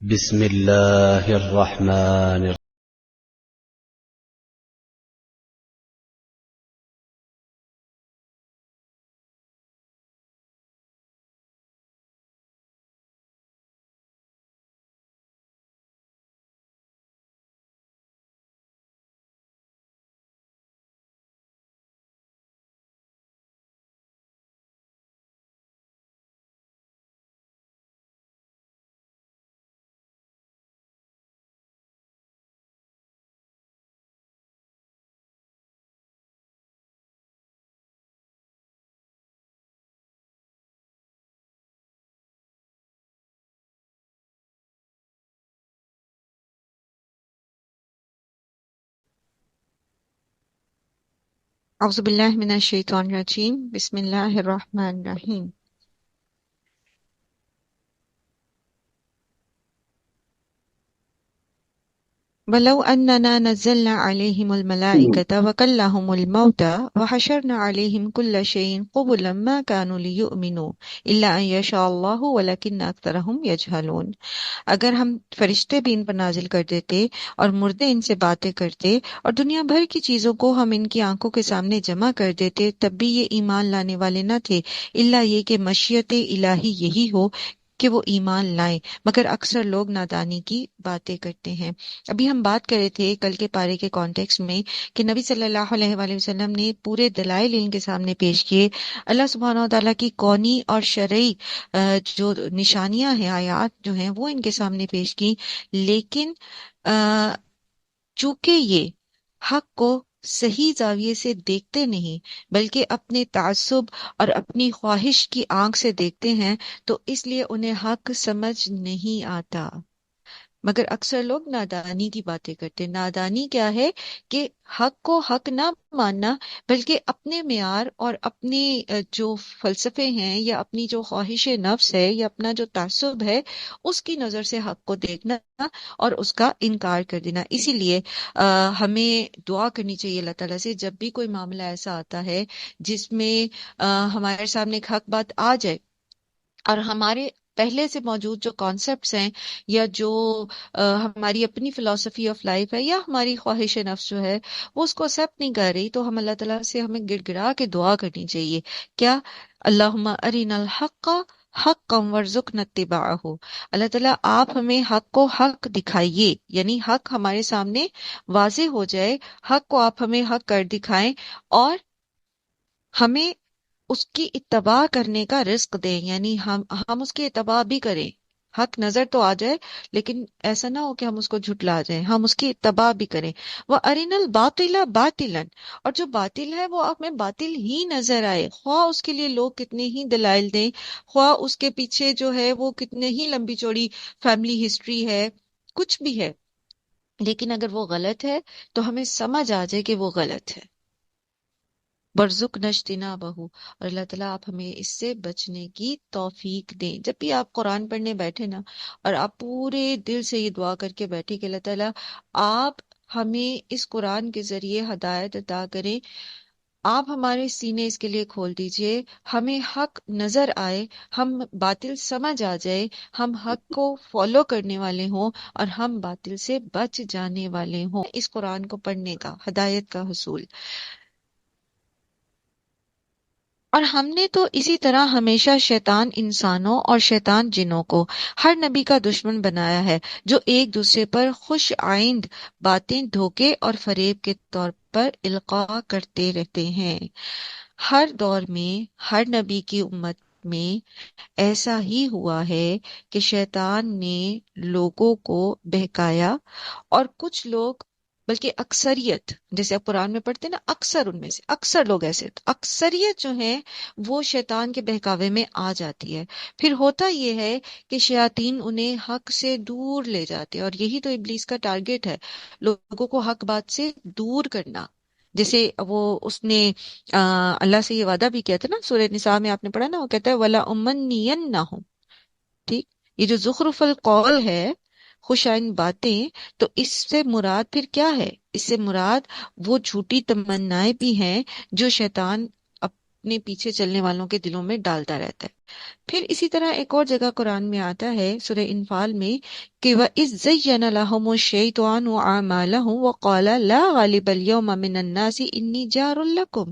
بسم الله الرحمن الرحيم. أعوذ بالله من الشيطان الرجيم بسم الله الرحمن الرحيم. ولو أننا نزلنا عليهم الملائكة وكلهم الموتى وحشرنا عليهم كل شيء قبلا ما كانوا ليؤمنوا إلا أن يشاء الله ولكن أكثرهم يجهلون. اگر ہم فرشتے بھی ان پر نازل کر دیتے اور مردے ان سے باتیں کرتے اور دنیا بھر کی چیزوں کو ہم ان کی آنکھوں کے سامنے جمع کر دیتے تب بھی یہ ایمان لانے والے نہ تھے، الا یہ کہ مشیت الہی یہی ہو کہ وہ ایمان لائیں، مگر اکثر لوگ نادانی کی باتیں کرتے ہیں۔ ابھی ہم بات کر رہے تھے کل کے پارے کے کانٹیکس میں کہ نبی صلی اللہ علیہ وآلہ وسلم نے پورے دلائل ان کے سامنے پیش کیے، اللہ سبحانہ و تعالیٰ کی کونی اور شرعی جو نشانیاں ہیں، آیات جو ہیں وہ ان کے سامنے پیش کی، لیکن چونکہ یہ حق کو صحیح زاویے سے دیکھتے نہیں بلکہ اپنے تعصب اور اپنی خواہش کی آنکھ سے دیکھتے ہیں تو اس لیے انہیں حق سمجھ نہیں آتا، مگر اکثر لوگ نادانی کی باتیں کرتے۔ نادانی کیا ہے کہ حق کو حق نہ ماننا بلکہ اپنے معیار اور اپنے جو فلسفے ہیں یا اپنی جو خواہش نفس ہے یا اپنا جو تعصب ہے اس کی نظر سے حق کو دیکھنا اور اس کا انکار کر دینا۔ اسی لیے ہمیں دعا کرنی چاہیے اللہ تعالیٰ سے جب بھی کوئی معاملہ ایسا آتا ہے جس میں ہمارے سامنے ایک حق بات آ جائے اور ہمارے پہلے سے موجود جو کانسیپٹس ہیں یا جو ہماری اپنی فلسفی آف لائف ہے یا ہماری خواہش نفس جو ہے وہ اس کو ایکسیپٹ نہیں کر رہی تو ہم اللہ تعالیٰ سے ہمیں گڑ گڑا کے دعا کرنی چاہیے، کیا اللہم ارنا الحق حقا وارزقنا اتباعہ، اللہ تعالیٰ آپ ہمیں حق کو حق دکھائیے، یعنی حق ہمارے سامنے واضح ہو جائے، حق کو آپ ہمیں حق کر دکھائیں اور ہمیں اس کی اتباع کرنے کا رزق دیں، یعنی ہم اس کی اتباع بھی کریں، حق نظر تو آ جائے لیکن ایسا نہ ہو کہ ہم اس کو جھٹلا جائیں، ہم اس کی اتباع بھی کریں۔ وَأَرِنَا الْبَاطِلَ بَاطِلًا، اور جو باطل ہے وہ ہمیں باطل ہی نظر آئے، خواہ اس کے لیے لوگ کتنے ہی دلائل دیں، خواہ اس کے پیچھے جو ہے وہ کتنے ہی لمبی چوڑی فیملی ہسٹری ہے، کچھ بھی ہے، لیکن اگر وہ غلط ہے تو ہمیں سمجھ آ جائے کہ وہ غلط ہے۔ برزق نشتنا بہو، اور اللہ تعالیٰ آپ ہمیں اس سے بچنے کی توفیق دیں۔ جب بھی آپ قرآن پڑھنے بیٹھے نا اور آپ پورے دل سے یہ دعا کر کے بیٹھے کہ اللہ تعالیٰ آپ ہمیں اس قرآن کے ذریعے ہدایت عطا کریں، آپ ہمارے سینے اس کے لیے کھول دیجئے، ہمیں حق نظر آئے، ہم باطل سمجھ آ جائے، ہم حق کو فالو کرنے والے ہوں اور ہم باطل سے بچ جانے والے ہوں۔ اس قرآن کو پڑھنے کا ہدایت کا حصول، اور ہم نے تو اسی طرح ہمیشہ شیطان انسانوں اور شیطان جنوں کو ہر نبی کا دشمن بنایا ہے، جو ایک دوسرے پر خوش آئند باتیں دھوکے اور فریب کے طور پر القاء کرتے رہتے ہیں۔ ہر دور میں ہر نبی کی امت میں ایسا ہی ہوا ہے کہ شیطان نے لوگوں کو بہکایا اور کچھ لوگ، بلکہ اکثریت، جیسے آپ قرآن میں پڑھتے ہیں نا، اکثر ان میں سے اکثر لوگ ایسے، تو اکثریت جو ہیں وہ شیطان کے بہکاوے میں آ جاتی ہے۔ پھر ہوتا یہ ہے کہ شیاطین انہیں حق سے دور لے جاتے ہیں، اور یہی تو ابلیس کا ٹارگٹ ہے، لوگوں کو حق بات سے دور کرنا۔ جیسے وہ اس نے اللہ سے یہ وعدہ بھی کیا تھا نا، سورہ نساء میں آپ نے پڑھا نا، وہ کہتا ہے وَلَا أُمَنِّيَنَّهُمْ، ٹھیک، یہ جو زخرف القول ہے، خوش آئند باتیں، تو اس سے مراد پھر کیا ہے؟ اس سے مراد وہ جھوٹی تمنائیں بھی ہیں جو شیطان اپنے پیچھے چلنے والوں کے دلوں میں ڈالتا رہتا ہے۔ پھر اسی طرح ایک اور جگہ قرآن میں آتا ہے سورہ انفال میں کہ وَإِذْ زَيَّنَ لَهُمُ الشَّيْطَانُ أَعْمَالَهُمْ وَقَالَ لَا غَالِبَ الْيَوْمَ مِنَ النَّاسِ إِنِّي جَارٌ لَكُمْ۔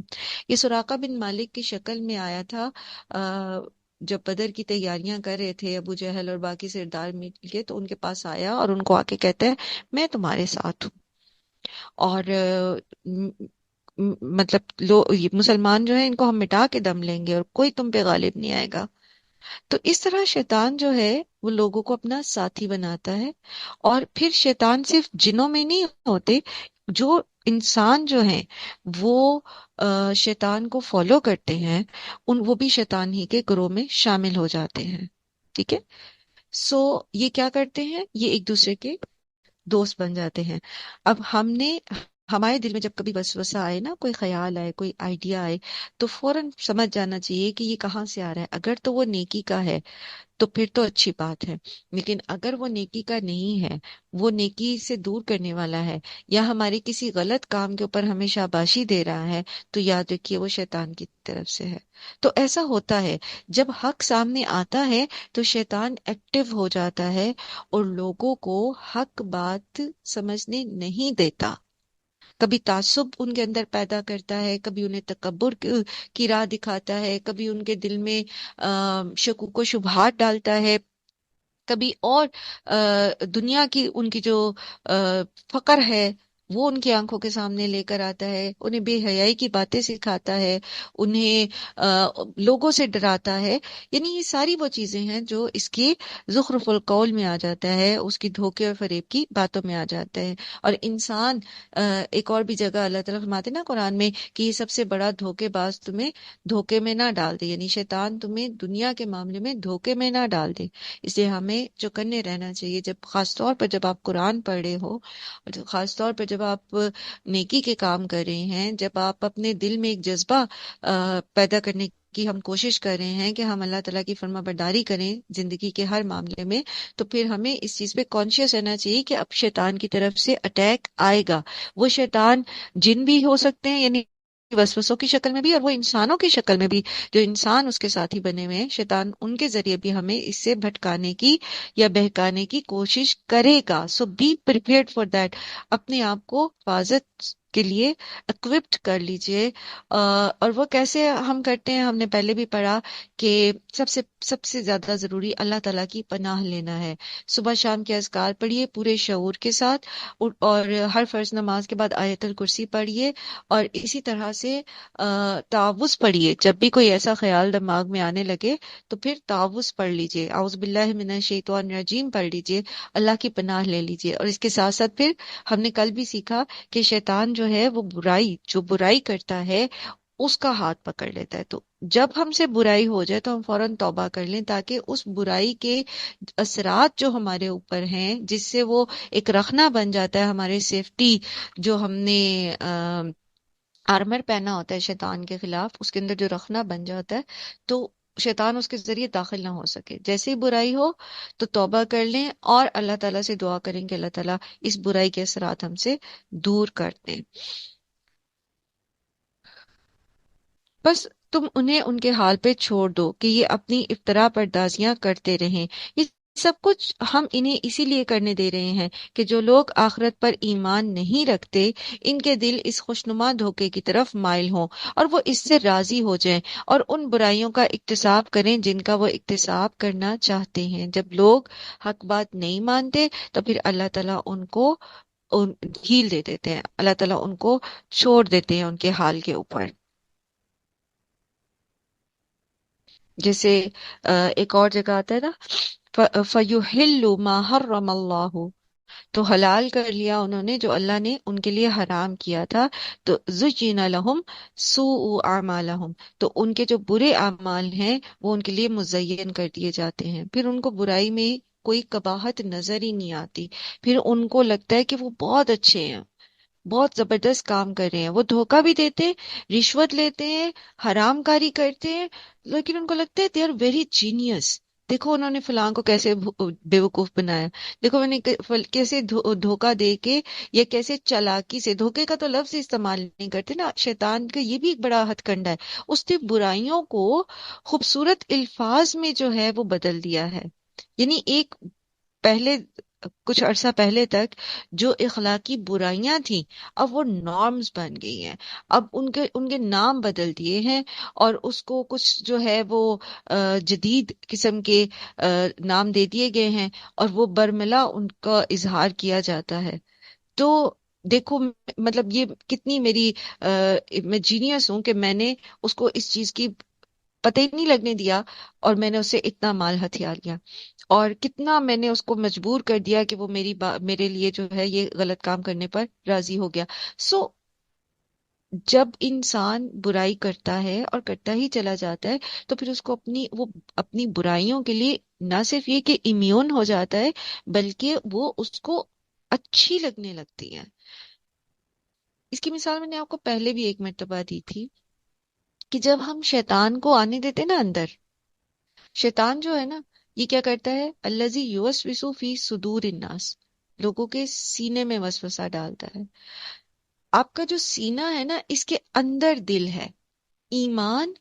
یہ سراقہ بن مالک کی شکل میں آیا تھا جب بدر کی تیاریاں کر رہے تھے ابو جہل اور باقی سردار مل کے، تو ان کے پاس آیا اور ان کو آ کے کہتا ہے میں تمہارے ساتھ ہوں، اور مطلب یہ مسلمان جو ہیں ان کو ہم مٹا کے دم لیں گے اور کوئی تم پہ غالب نہیں آئے گا۔ تو اس طرح شیطان جو ہے وہ لوگوں کو اپنا ساتھی بناتا ہے، اور پھر شیطان صرف جنوں میں نہیں ہوتے، جو انسان جو ہیں وہ شیطان کو فالو کرتے ہیں وہ بھی شیطان ہی کے گروہ میں شامل ہو جاتے ہیں، ٹھیک ہے۔ سو یہ کیا کرتے ہیں، یہ ایک دوسرے کے دوست بن جاتے ہیں۔ اب ہمارے دل میں جب کبھی وسوسہ آئے نا، کوئی خیال آئے، کوئی آئیڈیا آئے، تو فوراً سمجھ جانا چاہیے کہ یہ کہاں سے آ رہا ہے۔ اگر تو وہ نیکی کا ہے تو پھر تو اچھی بات ہے، لیکن اگر وہ نیکی کا نہیں ہے، وہ نیکی سے دور کرنے والا ہے، یا ہمارے کسی غلط کام کے اوپر ہمیں شاباشی دے رہا ہے، تو یاد رکھیے وہ شیطان کی طرف سے ہے۔ تو ایسا ہوتا ہے جب حق سامنے آتا ہے تو شیطان ایکٹیو ہو جاتا ہے اور لوگوں کو حق بات سمجھنے نہیں دیتا، کبھی تعصب ان کے اندر پیدا کرتا ہے، کبھی انہیں تکبر کی راہ دکھاتا ہے، کبھی ان کے دل میں شکوک و شبہات ڈالتا ہے، کبھی اور دنیا کی ان کی جو فقر ہے وہ ان کی آنکھوں کے سامنے لے کر آتا ہے، انہیں بے حیائی کی باتیں سکھاتا ہے، انہیں لوگوں سے ڈراتا ہے۔ یعنی یہ ساری وہ چیزیں ہیں جو اس کی زخرف القول میں آ جاتا ہے، اس کی دھوکے اور فریب کی باتوں میں آ جاتا ہے۔ اور انسان ایک اور بھی جگہ اللہ تعالیٰ فرماتے ہیں نا قرآن میں کہ یہ سب سے بڑا دھوکے باز تمہیں دھوکے میں نہ ڈال دے، یعنی شیطان تمہیں دنیا کے معاملے میں دھوکے میں نہ ڈال دے۔ اس لیے ہمیں چوکنے رہنا چاہیے، جب خاص طور پر جب آپ قرآن پڑھ رہے ہو، اور خاص طور پر جب آپ نیکی کے کام کر رہے ہیں، جب آپ اپنے دل میں ایک جذبہ پیدا کرنے کی ہم کوشش کر رہے ہیں کہ ہم اللہ تعالیٰ کی فرما برداری کریں زندگی کے ہر معاملے میں، تو پھر ہمیں اس چیز پہ کانشیس رہنا چاہیے کہ اب شیطان کی طرف سے اٹیک آئے گا۔ وہ شیطان جن بھی ہو سکتے ہیں، یعنی وسوسوں کی شکل میں بھی، اور وہ انسانوں کی شکل میں بھی، جو انسان اس کے ساتھی بنے ہوئے ہیں، شیطان ان کے ذریعے بھی ہمیں اس سے بھٹکانے کی یا بہکانے کی کوشش کرے گا۔ سو بی پریپیئرڈ فار دیٹ، اپنے آپ کو حفاظت کے لیے اکوپڈ کر لیجئے۔ اور وہ کیسے ہم کرتے ہیں، ہم نے پہلے بھی پڑھا کہ سب سے زیادہ ضروری اللہ تعالیٰ کی پناہ لینا ہے۔ صبح شام کے اذکار پڑھیے پورے شعور کے ساتھ، اور ہر فرض نماز کے بعد آیت الکرسی پڑھیے، اور اسی طرح سے تعوذ پڑھیے۔ جب بھی کوئی ایسا خیال دماغ میں آنے لگے تو پھر تعوذ پڑھ لیجئے، اعوذ باللہ من الشیطان الرجیم پڑھ لیجئے، اللہ کی پناہ لے لیجئے۔ اور اس کے ساتھ ساتھ پھر ہم نے کل بھی سیکھا کہ شیطان جو ہے وہ جو برائی کرتا ہے اس کا ہاتھ پکڑ لیتا ہے۔ تو جب ہم سے برائی ہو جائے تو ہم فوراً توبہ کر لیں، تاکہ اس برائی کے اثرات جو ہمارے اوپر ہیں، جس سے وہ ایک رخنہ بن جاتا ہے ہمارے سیفٹی، جو ہم نے آرمر پہنا ہوتا ہے شیطان کے خلاف، اس کے اندر جو رخنہ بن جاتا ہے، تو شیطان اس کے ذریعے داخل نہ ہو سکے۔ جیسے ہی برائی ہو تو توبہ کر لیں اور اللہ تعالیٰ سے دعا کریں کہ اللہ تعالیٰ اس برائی کے اثرات ہم سے دور کر دیں۔ بس تم انہیں ان کے حال پہ چھوڑ دو کہ یہ اپنی افترا پردازیاں کرتے رہیں۔ یہ سب کچھ ہم انہیں اسی لیے کرنے دے رہے ہیں کہ جو لوگ آخرت پر ایمان نہیں رکھتے، ان کے دل اس خوشنما دھوکے کی طرف مائل ہوں اور وہ اس سے راضی ہو جائیں اور ان برائیوں کا اکتساب کریں جن کا وہ اکتساب کرنا چاہتے ہیں۔ جب لوگ حق بات نہیں مانتے تو پھر اللہ تعالیٰ ان کو ڈھیل دے دیتے ہیں، اللہ تعالیٰ ان کو چھوڑ دیتے ہیں ان کے حال کے اوپر۔ جیسے ایک اور جگہ آتا ہے نا، فَيُحِلُّ مَا حَرَّمَ اللَّهُ، تو حلال کر لیا انہوں نے جو اللہ نے ان کے لیے حرام کیا تھا۔ تو زُجِّنَ لَهُمْ سُوءُ أَعْمَالِهِمْ، تو ان کے جو برے اعمال ہیں وہ ان کے لیے مزین کر دیے جاتے ہیں، پھر ان کو برائی میں کوئی قباحت نظر ہی نہیں آتی، پھر ان کو لگتا ہے کہ وہ بہت اچھے ہیں، بہت زبردست کام کر رہے ہیں۔ وہ دھوکہ بھی دیتے، رشوت لیتے ہیں، حرام کاری کرتے ہیں، لیکن ان کو لگتا ہے دے آر ویری جینیس، دیکھو انہوں نے فلاں کو کیسے بیوقوف بنایا، دیکھو انہوں نے کیسے دھوکہ دے کے یا کیسے چالاکی سے، دھوکے کا تو لفظ استعمال نہیں کرتے نا، شیطان کا یہ بھی ایک بڑا ہتھ کنڈا ہے، اس نے برائیوں کو خوبصورت الفاظ میں جو ہے وہ بدل دیا ہے۔ یعنی ایک پہلے کچھ عرصہ پہلے تک جو اخلاقی برائیاں تھیں اب وہ نارمز بن گئی ہیں، اب ان کے نام بدل دیے ہیں، اور اس کو کچھ جو ہے وہ جدید قسم کے نام دے دیے گئے ہیں، اور وہ برملا ان کا اظہار کیا جاتا ہے۔ تو دیکھو مطلب یہ کتنی میری میں جینیس ہوں کہ میں نے اس کو اس چیز کی پتہ ہی نہیں لگنے دیا، اور میں نے اسے اتنا مال ہتھیار لیا، اور کتنا میں نے اس کو مجبور کر دیا کہ وہ میرے لیے جو ہے یہ غلط کام کرنے پر راضی ہو گیا۔ سو جب انسان برائی کرتا ہے اور کرتا ہی چلا جاتا ہے تو پھر اس کو اپنی برائیوں کے لیے نہ صرف یہ کہ امیون ہو جاتا ہے، بلکہ وہ اس کو اچھی لگنے لگتی ہے۔ اس کی مثال میں نے آپ کو پہلے بھی ایک مرتبہ دی تھی کہ جب ہم شیطان کو آنے دیتے نا اندر، شیطان جو ہے نا یہ کیا کرتا ہے، الذی یوسوس فی صدور الناس، لوگوں کے سینے میں وسوسہ ڈالتا ہے۔ آپ کا جو سینہ ہے نا اس کے اندر دل ہے، ایمان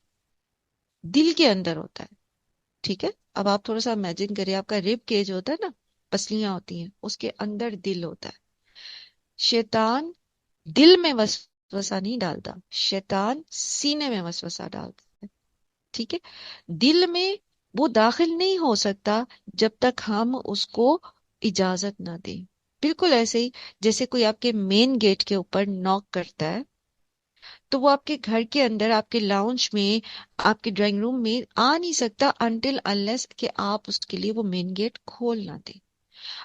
دل کے اندر ہوتا ہے، ٹھیک ہے؟ اب آپ تھوڑا سا امیجن کریں، آپ کا ریب کیج ہوتا ہے نا، پسلیاں ہوتی ہیں، اس کے اندر دل ہوتا ہے۔ شیطان دل میں وسوسہ نہیں ڈالتا، شیطان سینے میں وسوسہ ڈالتا ہے، ٹھیک ہے؟ دل میں وہ داخل نہیں ہو سکتا جب تک ہم اس کو اجازت نہ دیں۔ بالکل ایسے ہی جیسے کوئی آپ کے مین گیٹ کے اوپر نوک کرتا ہے تو وہ آپ کے گھر کے اندر، آپ کے لاؤنج میں، آپ کے ڈرائنگ روم میں آ نہیں سکتا انٹل انلیس کہ آپ اس کے لیے وہ مین گیٹ کھول نہ دیں۔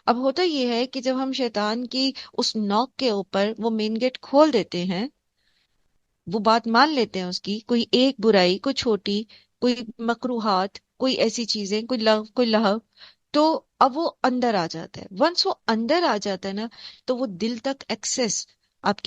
اب ہوتا یہ ہے کہ جب ہم شیطان کی اس نوک کے اوپر وہ مین گیٹ کھول دیتے ہیں، وہ بات مان لیتے ہیں اس کی، کوئی ایک برائی، کوئی چھوٹی، کوئی مکروہات، کوئی ایسی چیزیں، کوئی لغو، کوئی لہو، تو اب وہ اندر آ جاتا ہے۔ ونس وہ اندر آ جاتا ہے نا تو وہ دل تک ایکسس، آپ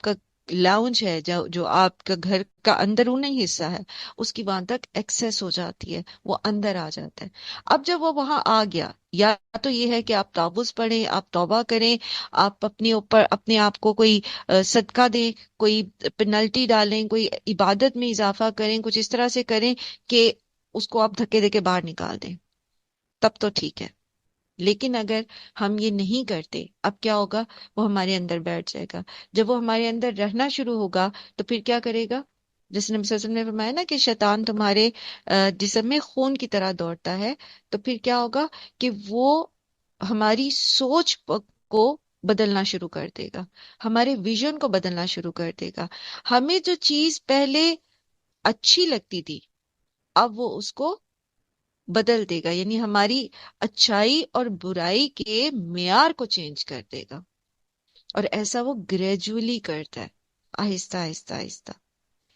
کا لاؤنج ہے جو آپ کا گھر کا اندرونی حصہ ہے، اس کی وہاں تک ایکسس ہو جاتی ہے، وہ اندر آ جاتا ہے۔ اب جب وہ وہاں آ گیا، یا تو یہ ہے کہ آپ تعوذ پڑھیں، آپ توبہ کریں، آپ اپنے اوپر اپنے آپ کو کوئی صدقہ دیں، کوئی پنلٹی ڈالیں، کوئی عبادت میں اضافہ کریں، کچھ اس طرح سے کریں کہ اس کو آپ دھکے دے کے باہر نکال دیں، تب تو ٹھیک ہے۔ لیکن اگر ہم یہ نہیں کرتے، اب کیا ہوگا، وہ ہمارے اندر بیٹھ جائے گا۔ جب وہ ہمارے اندر رہنا شروع ہوگا تو پھر کیا کرے گا، جیسے نبی صلی اللہ علیہ وسلم نے فرمایا نا کہ شیطان تمہارے جسم میں خون کی طرح دوڑتا ہے، تو پھر کیا ہوگا کہ وہ ہماری سوچ کو بدلنا شروع کر دے گا، ہمارے ویژن کو بدلنا شروع کر دے گا۔ ہمیں جو چیز پہلے اچھی لگتی تھی اب وہ اس کو بدل دے گا، یعنی ہماری اچھائی اور برائی کے معیار کو چینج کر دے گا، اور ایسا وہ گریجولی کرتا ہے، آہستہ آہستہ آہستہ۔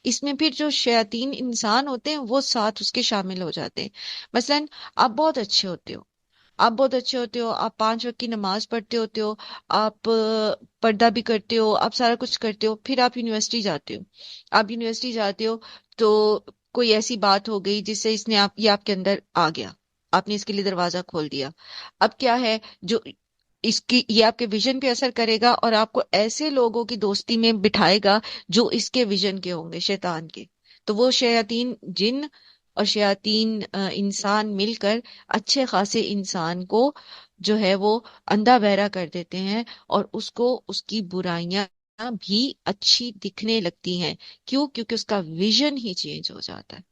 اس میں پھر جو شیاطین انسان ہوتے ہیں وہ ساتھ اس کے شامل ہو جاتے ہیں۔ مثلا آپ بہت اچھے ہوتے ہو، آپ بہت اچھے ہوتے ہو، آپ 5 وقت کی نماز پڑھتے ہوتے ہو، آپ پردہ بھی کرتے ہو، آپ سارا کچھ کرتے ہو، پھر آپ یونیورسٹی جاتے ہو، آپ یونیورسٹی جاتے ہو تو کوئی ایسی بات ہو گئی جس سے یہ آپ کے اندر آ گیا، آپ نے اس کے لیے دروازہ کھول دیا۔ اب کیا ہے، جو یہ آپ کے ویژن پہ اثر کرے گا، اور آپ کو ایسے لوگوں کی دوستی میں بٹھائے گا جو اس کے ویژن کے ہوں گے، شیطان کے۔ تو وہ شیاطین جن اور شیاطین انسان مل کر اچھے خاصے انسان کو جو ہے وہ اندھا بہرا کر دیتے ہیں، اور اس کو اس کی برائیاں بھی اچھی دکھنے لگتی ہیں۔ کیوں؟ کیونکہ اس کا ویژن ہی چینج ہو جاتا ہے۔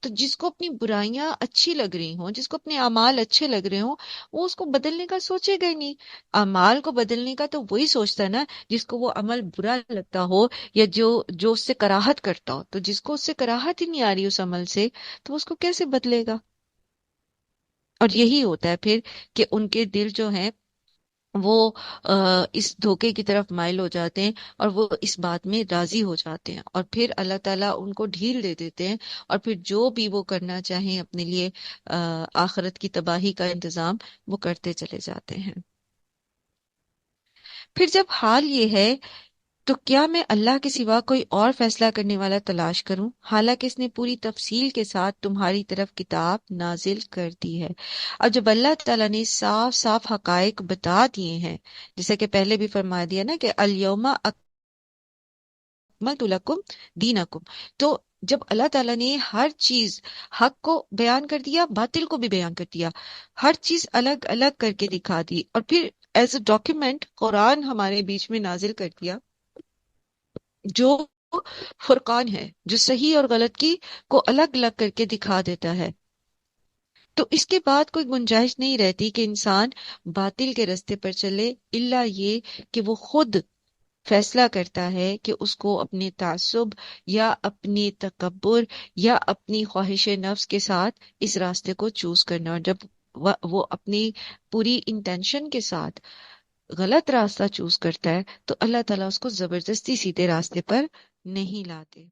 تو جس کو اپنی برائیاں اچھی لگ رہی ہوں، جس کو اپنے اعمال اچھے لگ رہے ہوں، وہ اس کو بدلنے کا سوچے گا ہی نہیں۔ اعمال کو بدلنے کا تو وہی سوچتا ہے نا جس کو وہ عمل برا لگتا ہو، یا جو اس سے کراہت کرتا ہو۔ تو جس کو اس سے کراہت ہی نہیں آ رہی اس عمل سے، تو اس کو کیسے بدلے گا؟ اور یہی ہوتا ہے پھر کہ ان کے دل جو ہیں وہ اس دھوکے کی طرف مائل ہو جاتے ہیں، اور وہ اس بات میں راضی ہو جاتے ہیں، اور پھر اللہ تعالیٰ ان کو ڈھیل دے دیتے ہیں، اور پھر جو بھی وہ کرنا چاہیں اپنے لیے آخرت کی تباہی کا انتظام وہ کرتے چلے جاتے ہیں۔ پھر جب حال یہ ہے تو کیا میں اللہ کے سوا کوئی اور فیصلہ کرنے والا تلاش کروں، حالانکہ اس نے پوری تفصیل کے ساتھ تمہاری طرف کتاب نازل کر دی ہے؟ اور جب اللہ تعالیٰ نے صاف صاف حقائق بتا دیے ہیں، جیسے کہ پہلے بھی فرما دیا نا کہ الیوم اکملت لکم دینکم، تو جب اللہ تعالیٰ نے ہر چیز، حق کو بیان کر دیا، باطل کو بھی بیان کر دیا، ہر چیز الگ الگ کر کے دکھا دی، اور پھر ایز اے ڈاکیومنٹ قرآن ہمارے بیچ میں نازل کر دیا، جو فرقان ہے، جو صحیح اور غلط کی کو الگ الگ کر کے دکھا دیتا ہے، تو اس کے بعد کوئی گنجائش نہیں رہتی کہ انسان باطل کے راستے پر چلے، الا یہ کہ وہ خود فیصلہ کرتا ہے کہ اس کو اپنے تعصب یا اپنے تکبر یا اپنی خواہش نفس کے ساتھ اس راستے کو چوز کرنا، اور جب وہ اپنی پوری انٹینشن کے ساتھ غلط راستہ چوز کرتا ہے تو اللہ تعالیٰ اس کو زبردستی سیدھے راستے پر نہیں لاتے۔